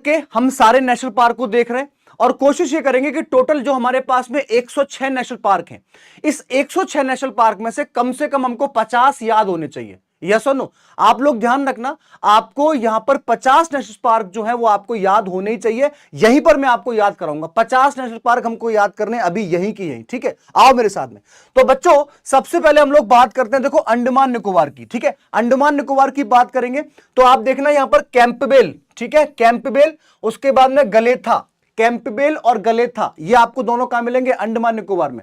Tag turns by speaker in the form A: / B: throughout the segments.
A: के हम सारे नेशनल पार्क को देख रहे हैं और कोशिश ये करेंगे कि टोटल जो हमारे पास में 106 नेशनल पार्क हैं, इस 106 नेशनल पार्क में से कम हमको 50 याद होने चाहिए। यस और नो? आप लोग ध्यान रखना, आपको यहां पर 50 नेशनल पार्क जो है वो आपको याद होने ही चाहिए। यहीं पर मैं आपको याद कराऊंगा 50 नेशनल पार्क हमको याद करने अभी यहीं की यहीं। ठीक है, आओ मेरे साथ में। तो बच्चों सबसे पहले हम लोग बात करते हैं, देखो अंडमान निकोबार की। ठीक है, अंडमान निकोबार की बात करेंगे तो आप देखना यहां पर कैंपबेल, ठीक है, कैंपबेल, उसके बाद में गलेथा, कैंपबेल और गलेथा, ये आपको दोनों कहां मिलेंगे? अंडमान निकोबार में।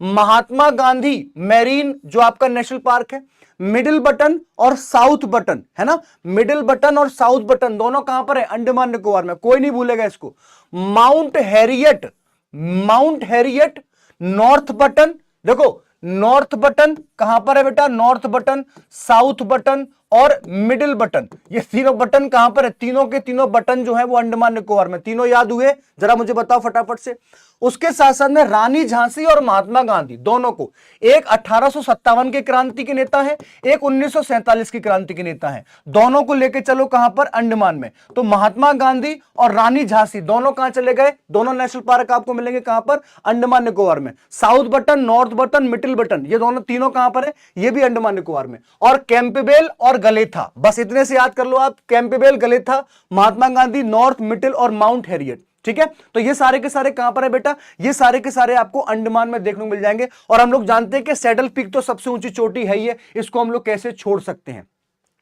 A: महात्मा गांधी मैरीन जो आपका नेशनल पार्क है, मिडिल बटन और साउथ बटन, है ना, मिडिल बटन और साउथ बटन दोनों कहां पर है? अंडमान निकोबार में, कोई नहीं भूलेगा इसको। Mount Harriet, mount Harriet, north button, देखो नॉर्थ बटन कहां पर है बेटा? नॉर्थ बटन, साउथ बटन और मिडिल बटन, ये तीनों बटन कहां पर है? तीनों के तीनों बटन जो है वो अंडमान निकोबार में। तीनों याद हुए? जरा मुझे बताओ फटाफट से। उसके साथ साथ में रानी झांसी और महात्मा गांधी दोनों को, एक 1857 के क्रांति के नेता है, एक 1947 की क्रांति के नेता है, दोनों को लेके चलो कहां पर? अंडमान में। तो महात्मा गांधी और रानी झांसी दोनों कहां चले गए? दोनों नेशनल पार्क आपको मिलेंगे कहां पर? अंडमान निकोबार में। South button, north Button, Middle button, ये दोनों तीनों कहां पर है? ये भी अंडमान निकोबार में। और कैंपबेल और गलेथा, बस इतने से याद कर लो आप, Campbell, गलेथा, Mahatma Gandhi, north, middle और माउंट हैरियट। ठीक है, तो ये सारे के सारे कहां पर है बेटा? ये सारे के सारे आपको अंडमान में देखने को मिल जाएंगे। और हम लोग जानते हैं कि सैडल पीक तो सबसे ऊंची चोटी है ही है, इसको हम लोग कैसे छोड़ सकते हैं?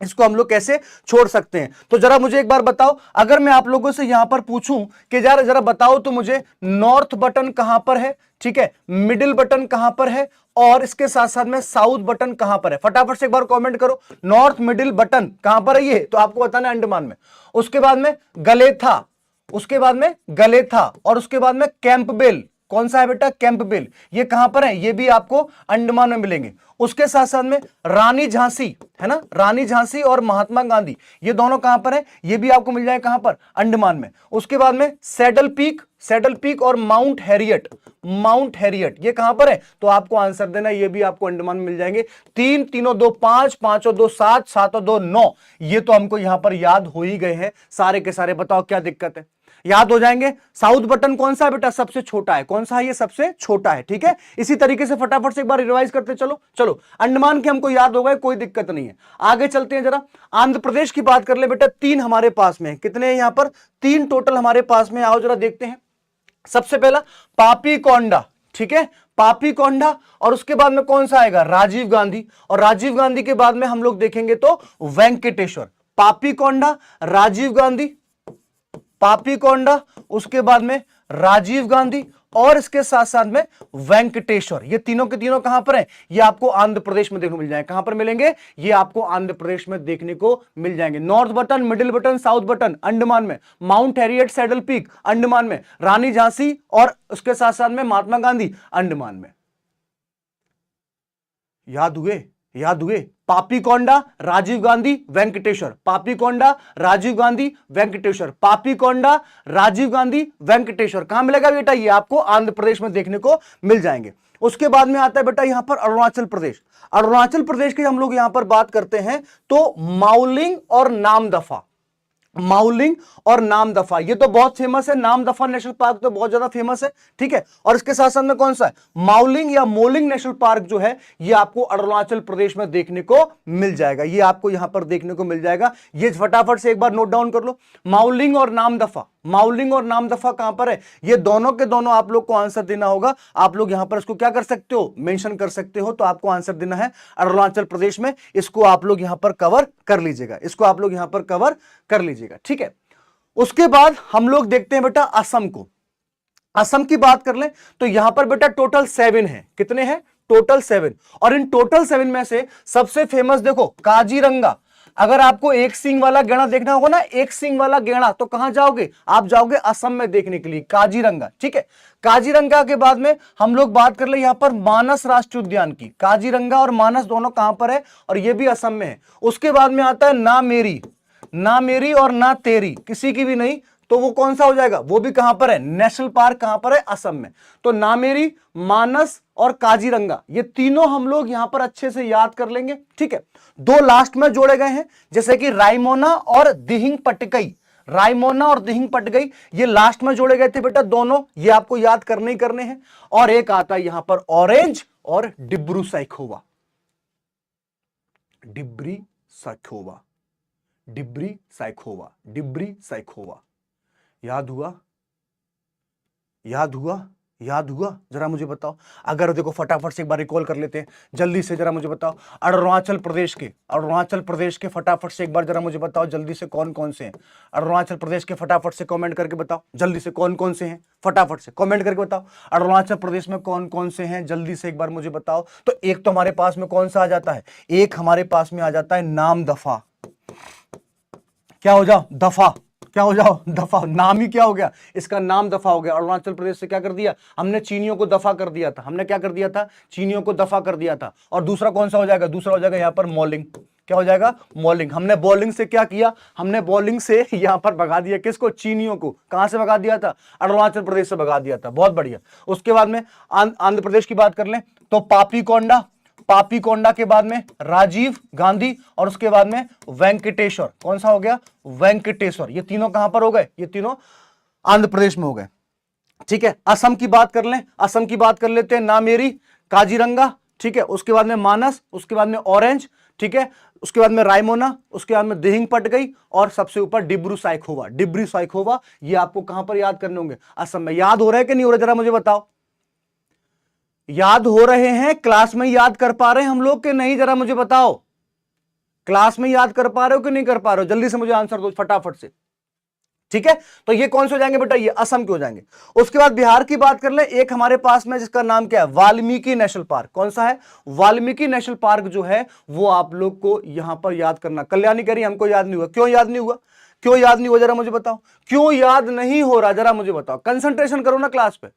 A: इसको हम लोग कैसे छोड़ सकते हैं? तो जरा मुझे एक बार बताओ, अगर मैं आप लोगों से यहां पर पूछूं कि जरा जरा बताओ तो मुझे, नॉर्थ बटन कहां पर है? ठीक है, मिडिल बटन कहां पर है और इसके साथ साथ में साउथ बटन कहां पर है? फटाफट से एक बार कमेंट करो, नॉर्थ मिडिल बटन कहां पर है? ये तो आपको बताना है अंडमान में। उसके बाद में गलेथा, उसके बाद में गलेथा और उसके बाद में कैंपबेल, कौन सा है बेटा? कैंपबेल, ये कहां पर है? ये भी आपको अंडमान में मिलेंगे। उसके साथ साथ में रानी झांसी, है ना, रानी झांसी और महात्मा गांधी, ये दोनों कहां पर है? ये भी आपको मिल जाए कहां पर? अंडमान में। उसके बाद में सैडल पीक, सैडल पीक और माउंट हैरियट, माउंट हैरियट, ये कहां पर है? तो आपको आंसर देना, ये भी आपको अंडमान में मिल जाएंगे। तीन, तीनों दो पांच, पांच और दो सात, सात और दो नौ, ये तो हमको यहां पर याद हो ही गए हैं सारे के सारे। बताओ क्या दिक्कत है? याद हो जाएंगे। साउथ बटन कौन सा है बेटा? सबसे छोटा है। कौन सा है? ये सबसे छोटा है। ठीक है, इसी तरीके से फटाफट से एक बार रिवाइज करते चलो। चलो अंडमान के हमको याद हो गए, कोई दिक्कत नहीं है। आगे चलते हैं जरा, आंध्र प्रदेश की बात कर ले बेटा। तीन हमारे पास में, कितने हैं यहां पर? तीन टोटल हमारे पास में। आओ जरा देखते हैं। सबसे पहला पापीकोंडा, ठीक है, पापीकोंडा, और उसके बाद में कौन सा आएगा? राजीव गांधी, और राजीव गांधी के बाद में हम लोग देखेंगे तो वेंकटेश्वर। पापीकोंडा, राजीव गांधी, पापीकोंडा, उसके बाद में राजीव गांधी और इसके साथ साथ में वेंकटेश्वर, ये तीनों के तीनों कहां पर हैं? ये आपको आंध्र प्रदेश में देखने को मिल जाएंगे। कहां पर मिलेंगे? ये आपको आंध्र प्रदेश में देखने को मिल जाएंगे। नॉर्थ बटन, मिडिल बटन, साउथ बटन अंडमान में, माउंट हैरियट, सैडल पीक अंडमान में, रानी झांसी और उसके साथ साथ में महात्मा गांधी अंडमान में। याद हुए? याद हुए? पापीकोंडा, राजीव गांधी, वेंकटेश्वर, पापीकोंडा, राजीव गांधी, वेंकटेश्वर, पापीकोंडा, राजीव गांधी, वेंकटेश्वर। कहां मिलेगा बेटा? ये आपको आंध्र प्रदेश में देखने को मिल जाएंगे। उसके बाद में आता है बेटा यहां पर अरुणाचल प्रदेश। अरुणाचल प्रदेश की हम लोग यहां पर बात करते हैं तो माउलिंग और नामदफा, माउलिंग और नामदफा, ये तो बहुत फेमस है। नामदफा नेशनल पार्क तो बहुत ज्यादा फेमस है। ठीक है, और इसके साथ साथ में कौन सा है? माउलिंग या मोलिंग नेशनल पार्क जो है ये आपको अरुणाचल प्रदेश में देखने को मिल जाएगा। ये आपको यहां पर देखने को मिल जाएगा। ये फटाफट से एक बार नोट डाउन कर लो, माउलिंग और नामदफा, माउलिंग और नामदफा कहां पर है? ये दोनों के दोनों आप लोग को आंसर देना होगा। आप लोग यहां पर इसको क्या कर सकते हो? मेंशन कर सकते हो। तो आपको आंसर देना है अरुणाचल प्रदेश में। इसको आप लोग यहां पर कवर कर लीजिएगा, इसको आप लोग यहां पर कवर कर लीजिएगा। ठीक है, उसके बाद हम लोग देखते हैं बेटा असम को। असम की बात कर लें तो यहां पर बेटा टोटल 7 है। कितने हैं? टोटल 7। और इन टोटल 7 में से सबसे फेमस देखो काजीरंगा। अगर आपको एक सींग वाला गैंडा देखना होगा ना, एक सींग वाला गैंडा, तो कहां जाओगे? आप जाओगे असम में देखने के लिए, काजीरंगा। ठीक है, काजीरंगा के बाद में हम लोग बात कर ले यहां पर मानस राष्ट्रीय उद्यान की। काजीरंगा और मानस दोनों कहां पर है? और ये भी असम में है। उसके बाद में आता है ना मेरी, ना मेरी और ना तेरी, किसी की भी नहीं, तो वो कौन सा हो जाएगा? वो भी कहां पर है? नेशनल पार्क कहां पर है? असम में। तो नामेरी, मानस और काजीरंगा, ये तीनों हम लोग यहां पर अच्छे से याद कर लेंगे। ठीक है, दो लास्ट में जोड़े गए हैं जैसे कि रायमोना और दिहिंग पटकई। रायमोना और दिहिंग पटगई ये लास्ट में जोड़े गए थे बेटा दोनों, ये आपको याद करने ही करने हैं। और एक आता है यहां पर ऑरेंज और Dibru Saikhowa, debris Saikhowa, debris Saikhowa, debris Saikhowa. याद हुआ, याद हुआ, याद हुआ? जरा मुझे बताओ। अगर देखो फटाफट से एक बार रिकॉल कर लेते हैं जल्दी से, जरा मुझे बताओ। अरुणाचल प्रदेश के, अरुणाचल प्रदेश के फटाफट से एक बार जरा मुझे बताओ जल्दी से कौन कौन से हैं। अरुणाचल प्रदेश के फटाफट से कमेंट करके बताओ जल्दी से कौन कौन से हैं, फटाफट से कमेंट करके बताओ। अरुणाचल प्रदेश में कौन कौन से हैं जल्दी से एक बार मुझे बताओ। तो एक तो हमारे पास में कौन सा आ जाता है, एक हमारे पास में आ जाता है नाम दफा। क्या हो जाओ? दफा। क्या हो जाओ? दफा। नाम ही क्या हो गया इसका? नाम दफा हो गया। अरुणाचल प्रदेश से क्या कर दिया हमने? चीनियों को दफा कर दिया था। हमने क्या कर दिया था? चीनियों को दफा कर दिया था। और दूसरा कौन सा हो जाएगा? दूसरा हो जाएगा यहां पर मॉलिंग। क्या हो जाएगा? मॉलिंग। हमने बॉलिंग से क्या किया? हमने बॉलिंग से यहां पर भगा दिया किसको? चीनियों को। कहां से भगा दिया था? अरुणाचल प्रदेश से भगा दिया था। बहुत बढ़िया। उसके बाद में आंध्र प्रदेश की बात कर लें तो पापीकोंडा, पापीकोंडा के बाद में राजीव गांधी और उसके बाद में वेंकटेश्वर। कौन सा हो गया? वेंकटेश्वर। ये तीनों कहां पर हो गए? ये तीनों आंध्र प्रदेश में हो गए। ठीक है। असम की बात कर लें, असम की बात कर लेते हैं। नामेरी, काजीरंगा, ठीक है। उसके बाद में मानस, उसके बाद में ऑरेंज, ठीक है। उसके बाद में रायमोना, उसके बाद में दिहिंग पटगई और सबसे ऊपर डिब्रू सैखोवा, डिब्रू सैखोवा। ये आपको कहां पर याद करने होंगे? असम में। याद हो रहा है कि नहीं हो रहा? जरा मुझे बताओ। याद हो रहे हैं? क्लास में याद कर पा रहे हैं हम लोग के नहीं? जरा मुझे बताओ। क्लास में याद कर पा रहे हो कि नहीं कर पा रहे हो? जल्दी से मुझे आंसर दो फटाफट से। ठीक है। तो ये कौन से हो जाएंगे बेटा? ये असम के हो जाएंगे। उसके बाद बिहार की बात कर ले। एक हमारे पास में जिसका नाम क्या है? Valmiki national park. कौन सा है? वाल्मीकि नेशनल पार्क जो है वो आप लोग को यहां पर याद करना। कल्याणी कह रही हमको याद नहीं हुआ। क्यों याद नहीं हुआ? क्यों याद नहीं हुआ? जरा मुझे बताओ क्यों याद नहीं हो रहा? जरा मुझे बताओ। कंसंट्रेशन करो ना क्लास पे।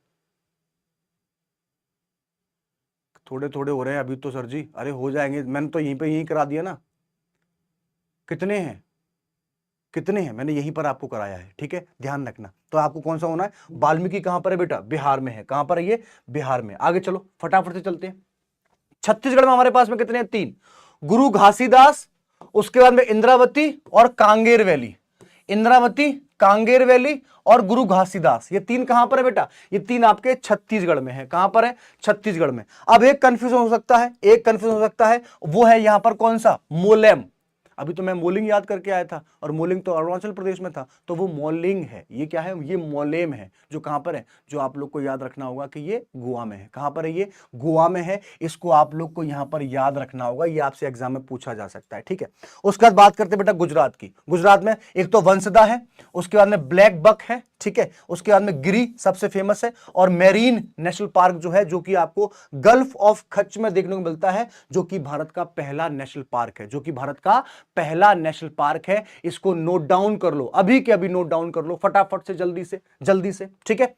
A: थोड़े थोड़े हो रहे हैं अभी तो सर जी। अरे हो जाएंगे, मैंने तो यहीं पे यहीं करा दिया ना। कितने हैं? कितने हैं? मैंने यहीं पर आपको कराया है। ठीक है, ध्यान रखना। तो आपको कौन सा होना है? वाल्मीकि कहां पर है बेटा? बिहार में है। कहां पर है ये? बिहार में। आगे चलो फटाफट से चलते हैं। छत्तीसगढ़ में हमारे पास में कितने हैं? 3। गुरु घासीदास, उसके बाद में इंद्रावती और कांगेर वैली। इंद्रावती, कांगेर वैली और गुरु घासीदास, ये 3 कहां पर है बेटा? ये 3 आपके छत्तीसगढ़ में है। कहां पर है? छत्तीसगढ़ में। अब एक कंफ्यूजन हो सकता है, एक कंफ्यूजन हो सकता है, वो है यहां पर कौन सा? मोलेम। अभी तो मैं मोलिंग याद करके आया था और मोलिंग तो अरुणाचल प्रदेश में था, तो वो मोलिंग है। ये क्या है? ये मोलेम है। जो कहां पर है? जो आप लोग को याद रखना होगा कि ये गोवा में है। कहां पर है ये? गोवा में है। इसको आप लोग को यहां पर याद रखना होगा, ये आपसे एग्जाम में पूछा जा सकता है। ठीक है। उसके बाद बात करते हैं बेटा गुजरात की। गुजरात में एक तो वंसदा है, उसके बाद में ब्लैक बक है, ठीक है। उसके बाद में गिरी सबसे फेमस है, और मेरीन नेशनल पार्क जो है, जो कि आपको गल्फ ऑफ कच्छ में देखने को मिलता है, जो कि भारत का पहला नेशनल पार्क है, जो कि भारत का पहला नेशनल पार्क है। इसको नोट डाउन कर लो, अभी के अभी नोट डाउन कर लो फटाफट से, जल्दी से, ठीक है।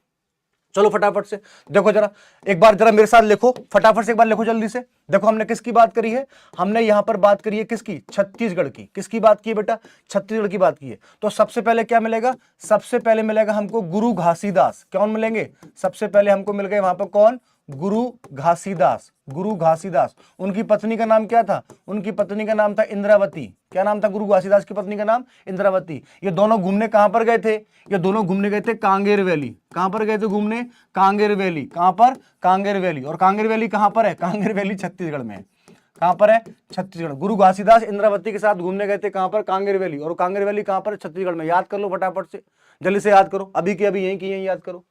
A: चलो फटाफट से देखो, जरा एक बार जरा मेरे साथ लिखो, फटाफट से एक बार लिखो जल्दी से। देखो हमने किसकी बात करी है? हमने यहां पर बात करी है किसकी? छत्तीसगढ़ की। किसकी बात की है बेटा? छत्तीसगढ़ की बात की है। तो सबसे पहले क्या मिलेगा? सबसे पहले मिलेगा हमको गुरु घासीदास। कौन मिलेंगे? सबसे पहले हमको मिल गए वहां पर कौन? गुरु घासीदास। गुरु घासीदास। उनकी पत्नी का नाम क्या था? उनकी पत्नी का नाम था इंद्रावती। क्या नाम था गुरु घासीदास की पत्नी का नाम? इंद्रावती। ये दोनों घूमने कहां पर गए थे? ये दोनों घूमने गए थे कांगेर वैली। कहां पर गए थे घूमने? कांगेर वैली। कहां पर? कांगेर वैली। और कांगेर वैली कहां पर है? कांगेर वैली छत्तीसगढ़ में है। कहां पर है? छत्तीसगढ़। गुरु घासीदास इंद्रावती के साथ घूमने गए थे कहां पर? कांगेर वैली। और कांगेर वैली कहां पर? छत्तीसगढ़ में। याद कर लो फटाफट से, जल्दी से याद करो, अभी के अभी यहीं की यहीं याद करो,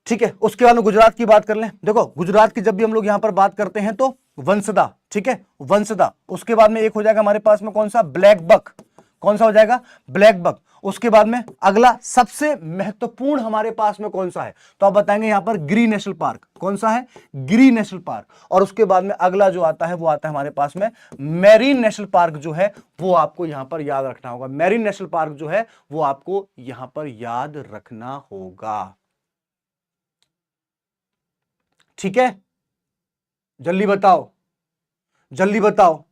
A: ठीक है। उसके बाद में गुजरात की बात कर लें। देखो गुजरात की जब भी हम लोग यहां पर बात करते हैं तो वंसदा, ठीक है, वंसदा। उसके बाद में एक हो जाएगा हमारे पास में कौन सा? Black buck. कौन सा हो जाएगा? Black buck. उसके बाद में अगला सबसे महत्वपूर्ण हमारे पास में कौन सा है? तो आप बताएंगे यहां पर गिरी नेशनल पार्क। कौन सा है? गिरी नेशनल पार्क। और उसके बाद में अगला जो आता है वो आता है हमारे पास में मेरीन नेशनल पार्क, जो है वो आपको यहां पर याद रखना होगा। मेरीन नेशनल पार्क जो है वो आपको यहां पर याद रखना होगा, ठीक है। जल्दी बताओ, जल्दी बताओ।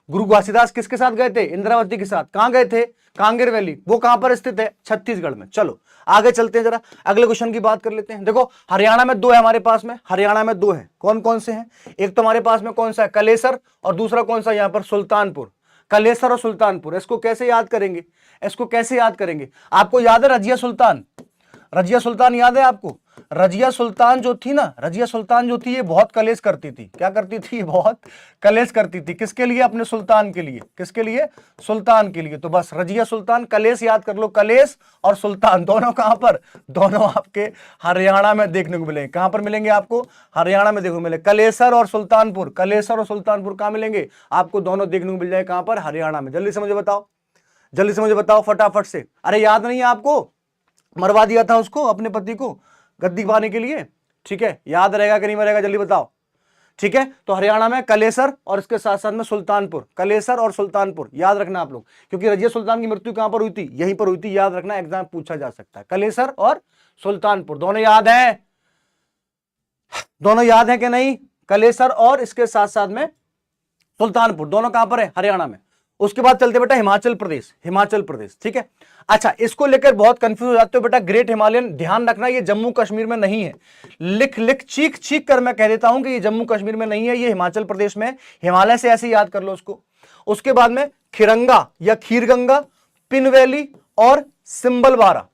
A: गुरु घासीदास किसके साथ गए थे? इंद्रावती के साथ। कहां गए थे? कांगेर वैली। वो कहां पर स्थित है? छत्तीसगढ़ में। चलो आगे चलते हैं, जरा अगले क्वेश्चन की बात कर लेते हैं। देखो हरियाणा में 2 है हमारे पास में, हरियाणा में 2 है। कौन कौन से हैं? एक तो हमारे पास में कौन सा है? कलेसर, और दूसरा कौन सा यहां पर? सुल्तानपुर। कलेसर और सुल्तानपुर। इसको कैसे याद करेंगे, इसको कैसे याद करेंगे? आपको याद है रजिया सुल्तान? रजिया सुल्तान याद है आपको? रजिया सुल्तान जो थी ना, रजिया सुल्तान जो थी ये बहुत कलेश करती थी। क्या करती थी? बहुत कलेश करती थी। किसके लिए? अपने सुल्तान के लिए। किसके लिए? सुल्तान के लिए। तो बस रजिया सुल्तान, कलेश याद कर लो। कलेश और सुल्तान दोनों कहां पर? दोनों आपके हरियाणा में देखने को मिलेंगे। कहां पर मिलेंगे आपको? हरियाणा में देखने को मिलेंगे। कलेसर और सुल्तानपुर, कलेसर और सुल्तानपुर कहां मिलेंगे आपको? दोनों देखने को मिल जाए। कहां पर? हरियाणा में। जल्दी से मुझे बताओ, जल्दी से मुझे बताओ फटाफट से। अरे याद नहीं है आपको? मरवा दिया था उसको, अपने पति को गद्दी पाने के लिए। ठीक है, याद रहेगा कि नहीं रहेगा? जल्दी बताओ। ठीक है, तो हरियाणा में कलेसर और इसके साथ साथ में सुल्तानपुर, कलेसर और सुल्तानपुर याद रखना आप लोग, क्योंकि रजिया सुल्तान की मृत्यु कहां पर हुई थी? यहीं पर हुई थी। याद रखना, एग्जाम पूछा जा सकता है। कलेसर और सुल्तानपुर दोनों याद है? दोनों याद है कि नहीं? कलेसर और इसके साथ साथ में सुल्तानपुर दोनों कहां पर है? हरियाणा में। उसके बाद चलते बेटा हिमाचल प्रदेश, हिमाचल प्रदेश। ठीक है, अच्छा इसको लेकर बहुत कंफ्यूज हो जाते हो बेटा। ग्रेट हिमालयन ध्यान रखना, ये जम्मू कश्मीर में नहीं है। लिख लिख चीख चीख कर मैं कह देता हूं कि ये जम्मू कश्मीर में नहीं है, ये हिमाचल प्रदेश में। हिमालय से ऐसे याद कर लो उसको। उसके बाद में खिरंगा या खीरगंगा, पिनवैली और सिंबलवारा,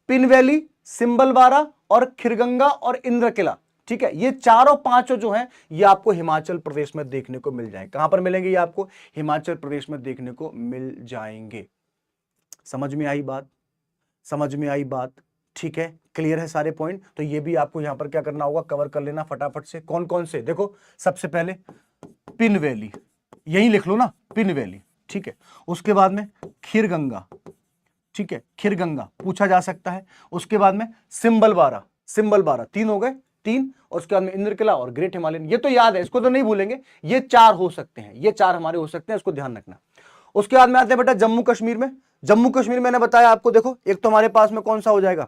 A: पिनवैली, सिंबलवारा और खिरगंगा और इंद्रकिला। ठीक है, ये चारों पांचों जो हैं ये आपको हिमाचल प्रदेश में देखने को मिल जाएंगे। कहां पर मिलेंगे? ये आपको हिमाचल प्रदेश में देखने को मिल जाएंगे। समझ में आई बात? समझ में आई बात? ठीक है, क्लियर है सारे पॉइंट? तो ये भी आपको यहां पर क्या करना होगा, कवर कर लेना फटाफट से। कौन कौन से? देखो सबसे पहले पिनवैली, यही लिख लो ना, पिनवैली। ठीक है, उसके बाद में खीरगंगा। ठीक है, खीरगंगा पूछा जा सकता है। उसके बाद में सिंबलवारा, सिंबलवारा। तीन हो गए, तीन। और उसके बाद में इंद्रकिला और ग्रेट हिमालयन। ये तो याद है, इसको तो नहीं भूलेंगे। ये चार हो सकते हैं, ये चार हमारे हो सकते हैं, इसको ध्यान रखना। उसके बाद में आते हैं बेटा जम्मू कश्मीर में। जम्मू कश्मीर मैंने बताया आपको, देखो एक तो हमारे पास में कौन सा हो जाएगा,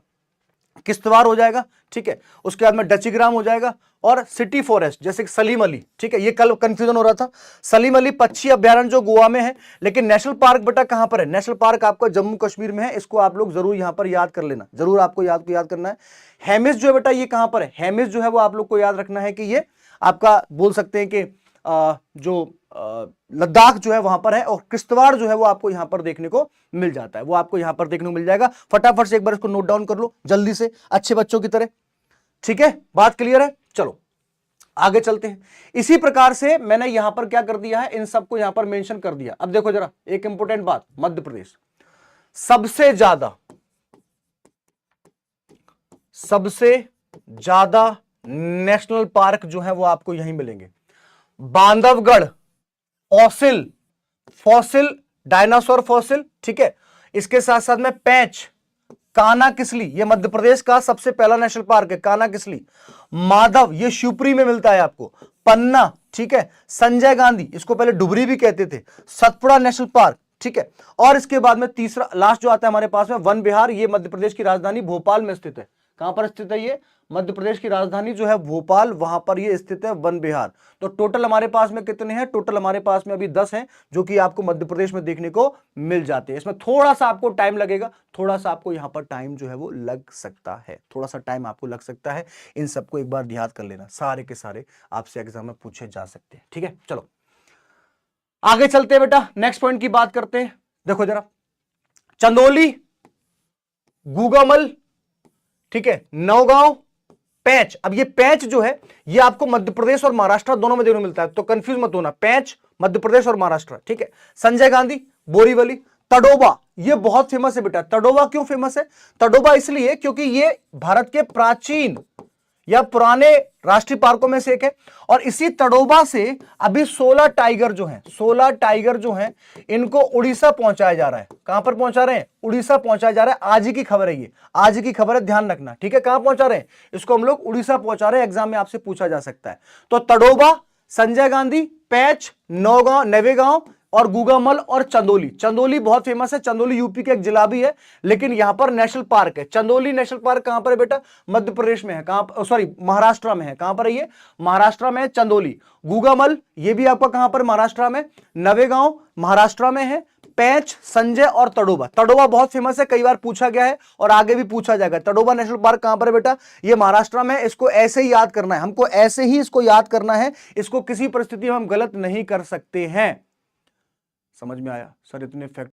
A: किश्तवाड़ हो जाएगा। ठीक है, उसके बाद में डचीग्राम हो जाएगा और सिटी फॉरेस्ट जैसे सलीम अली। ठीक है, ये कल कंफ्यूजन हो रहा था। सलीम अली पक्षी अभ्यारण्य जो गोवा में है, लेकिन नेशनल पार्क बेटा कहां पर है? नेशनल पार्क आपका जम्मू कश्मीर में है। इसको आप लोग जरूर यहां पर याद कर लेना, जरूर आपको याद करना है। हेमिस जो है बेटा ये कहां पर है? हेमिस जो है वो आप लोग को याद रखना है कि ये आपका बोल सकते हैं कि जो लद्दाख जो है वहां पर है। और किश्तवाड़ जो है वो आपको यहां पर देखने को मिल जाता है, वो आपको यहां पर देखने को मिल जाएगा। फटाफट से एक बार इसको नोट डाउन कर लो जल्दी से, अच्छे बच्चों की तरह। ठीक है, बात क्लियर है? चलो आगे चलते हैं। इसी प्रकार से मैंने यहां पर क्या कर दिया है, इन सबको यहां पर मेंशन कर दिया। अब देखो जरा एक इंपॉर्टेंट बात, मध्य प्रदेश सबसे ज्यादा नेशनल पार्क जो है वो आपको यहीं मिलेंगे। Bandhavgarh fossil dinosaur fossil. ठीक है, इसके साथ साथ में पेंच, कान्हा किसली, ये मध्य प्रदेश का सबसे पहला नेशनल पार्क है, कान्हा किसली। माधव, ये शिवपुरी में मिलता है आपको। पन्ना, ठीक है। संजय गांधी, इसको पहले डुबरी भी कहते थे। सतपुड़ा नेशनल पार्क, ठीक है। और इसके बाद में तीसरा लास्ट जो आता है हमारे पास में वन विहार, ये मध्य प्रदेश की राजधानी भोपाल में स्थित है। कहां पर स्थित है ये? मध्य प्रदेश की राजधानी जो है भोपाल, वहां पर ये स्थित है वन विहार। तो टोटल हमारे पास में कितने हैं? टोटल हमारे पास में अभी 10 हैं जो कि आपको मध्य प्रदेश में देखने को मिल जाते हैं। इसमें थोड़ा सा आपको टाइम लगेगा, थोड़ा सा आपको यहां पर टाइम जो है वो लग सकता है, थोड़ा सा टाइम आपको लग सकता है। इन सबको एक बार याद कर लेना, सारे के सारे आपसे एग्जाम में पूछे जा सकते हैं। ठीक है, चलो आगे चलते हैं बेटा, नेक्स्ट पॉइंट की बात करते हैं। देखो जरा, चंदौली, गुगामल, ठीक है, नौगांव, पैंच। अब ये पैंच जो है ये आपको मध्य प्रदेश और महाराष्ट्र दोनों में देखने को मिलता है, तो कंफ्यूज मत होना, पैंच मध्य प्रदेश और महाराष्ट्र। ठीक है, संजय गांधी, बोरीवली, तडोबा, ये बहुत फेमस है बेटा। तडोबा क्यों फेमस है? तडोबा इसलिए क्योंकि ये भारत के प्राचीन या पुराने राष्ट्रीय पार्कों में से एक है। और इसी तडोबा से अभी 16 टाइगर जो हैं इनको उड़ीसा पहुंचाया जा रहा है। कहां पर पहुंचा रहे हैं? उड़ीसा पहुंचाया जा रहा है। आज ही की खबर है, ये आज ही की खबर है, ध्यान रखना। ठीक है, कहां पहुंचा रहे हैं इसको? हम लोग उड़ीसा पहुंचा रहे हैं। एग्जाम में आपसे पूछा जा सकता है। तो तडोबा, संजय गांधी, पैंच, नौगांव, नवेगांव और गुगामल और चंदौली। चंदौली बहुत फेमस है, चंदौली यूपी का एक जिला भी है, लेकिन यहां पर नेशनल पार्क है। चंदौली नेशनल पार्क कहां पर है बेटा? मध्य प्रदेश में है। कहां? सॉरी, महाराष्ट्र में है। कहां पर है ये? महाराष्ट्र में है चंदौली। गुगामल ये भी आपका कहां पर? महाराष्ट्र में। नवेगांव महाराष्ट्र में है। पैंच, संजय और तडोबा। तडोबा बहुत फेमस है, कई बार पूछा गया है और आगे भी पूछा जाएगा। तडोबा नेशनल पार्क कहां पर है बेटा? ये महाराष्ट्र में। इसको ऐसे ही याद करना है, हमको ऐसे ही इसको याद करना है। इसको किसी परिस्थिति में हम गलत नहीं कर सकते हैं। समझ में आया सर? इतने फैक्ट